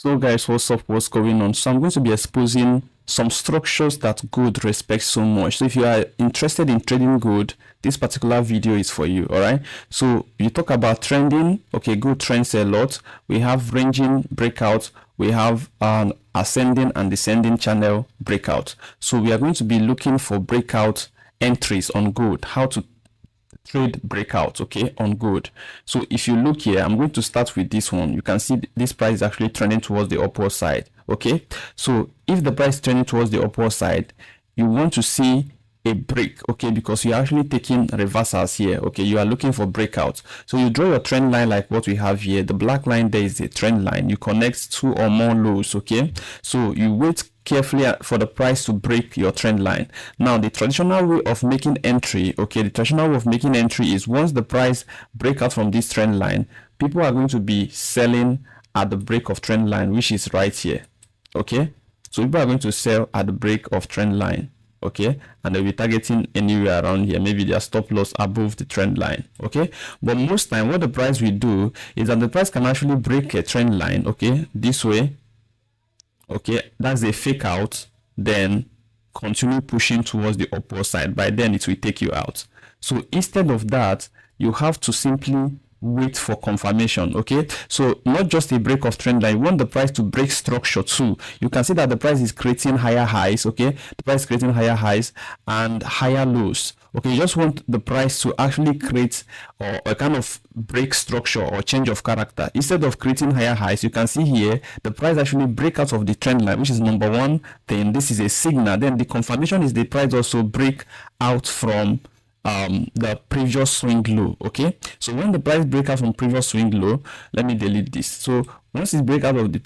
So guys, what's up, what's going on? So I'm going to be exposing some structures that gold respects so much. So if you are interested in trading gold, this particular video is for you. All right, so you talk about trending. Okay, gold trends a lot. We have ranging breakout, we have an ascending and descending channel breakout. So we are going to be looking for breakout entries on gold, how to trade breakout, okay, on gold. So if you look here, I'm going to start with this one. You can see this price is actually trending towards the upward side. Okay, so if the price is trending towards the upward side, you want to see a break, okay, because you're actually taking reversals here. Okay, you are looking for breakouts. So you draw your trend line like what we have here. The black line there is the trend line. You connect two or more lows. Okay, so you wait carefully for the price to break your trend line. Now the traditional way of making entry, okay, the traditional way of making entry is once the price break out from this trend line, people are going to be selling at the break of trend line, which is right here. Okay, so people are going to sell at the break of trend line. Okay, and they'll be targeting anywhere around here, maybe their stop loss above the trend line. Okay, but most time what the price will do is that the price can actually break a trend line, okay, this way. Okay, that's a fake out, then continue pushing towards the upward side. By then it will take you out. So instead of that, you have to simply wait for confirmation. Okay, so not just a break of trend line, you want the price to break structure too. You can see that the price is creating higher highs. Okay, the price is creating higher highs and higher lows. Okay, you just want the price to actually create a kind of break structure or change of character. Instead of creating higher highs, you can see here the price actually break out of the trend line, which is number one. Then this is a signal. Then the confirmation is the price also break out from the previous swing low. Okay, so when the price break out from previous swing low, let me delete this. So once it break out of the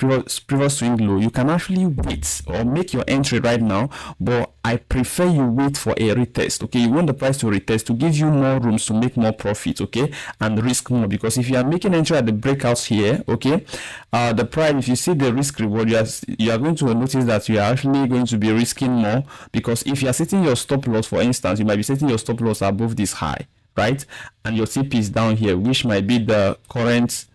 previous swing low, you can actually wait or make your entry right now, but I prefer you wait for a retest. Okay, you want the price to retest to give you more rooms to make more profit, okay, and risk more, because if you are making entry at the breakouts here, okay, the price, if you see the risk reward, you are going to notice that you are actually going to be risking more, because if you are setting your stop loss, for instance, you might be setting your stop loss above this high, right, and your TP is down here, which might be the current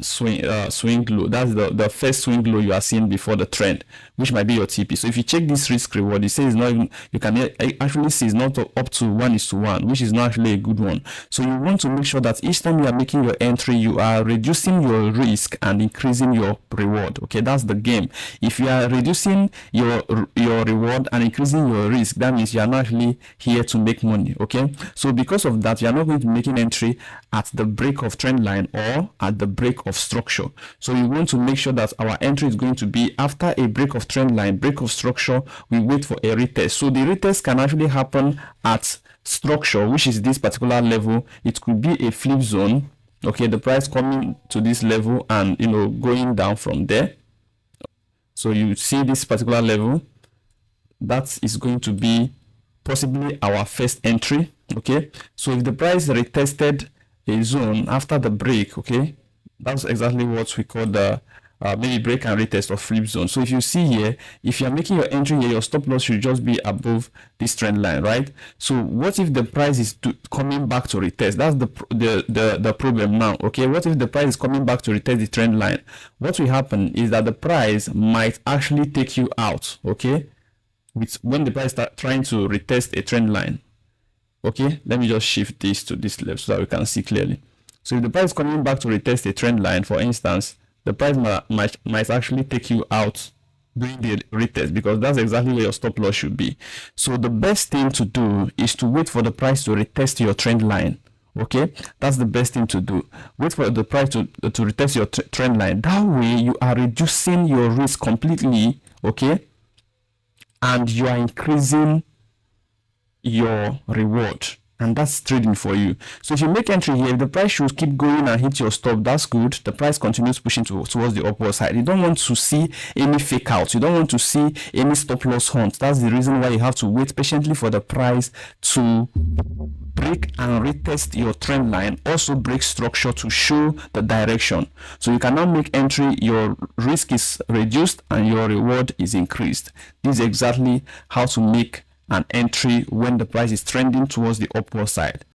swing low. That's the first swing low you are seeing before the trend, which might be your TP. So if you check this risk reward, it says not even, you can actually see it's not up to 1:1, which is not actually a good one. So you want to make sure that each time you are making your entry, you are reducing your risk and increasing your reward. Okay, that's the game. If you are reducing your reward and increasing your risk, that means you are not actually here to make money. Okay, so because of that, you are not going to be making entry at the break of trend line or at the break of structure. So you want to make sure that our entry is going to be after a break of trend line, break of structure, we wait for a retest. So the retest can actually happen at structure, which is this particular level. It could be a flip zone. Okay, the price coming to this level and going down from there. So you see this particular level, that is going to be possibly our first entry. Okay, so if the price retested a zone after the break, okay, that's exactly what we call the maybe break and retest or flip zone. So if you see here, if you're making your entry here, your stop loss should just be above this trend line, right? So what if the price is coming back to retest? That's the problem now. Okay, what if the price is coming back to retest the trend line? What will happen is that the price might actually take you out, okay, when the price start trying to retest a trend line. Okay, let me just shift this to this left so that we can see clearly. So if the price is coming back to retest a trend line, for instance, the price might actually take you out during the retest, because that's exactly where your stop loss should be. So the best thing to do is to wait for the price to retest your trend line. Okay, that's the best thing to do. Wait for the price to retest your trend line. That way you are reducing your risk completely, okay, and you are increasing your reward, and that's trading for you. So if you make entry here, if the price should keep going and hit your stop, that's good. The price continues pushing towards the upward side. You don't want to see any fake outs, you don't want to see any stop loss hunt. That's the reason why you have to wait patiently for the price to break and retest your trend line, also break structure to show the direction. So you can now make entry, your risk is reduced and your reward is increased. This is exactly how to make an entry when the price is trending towards the upward side.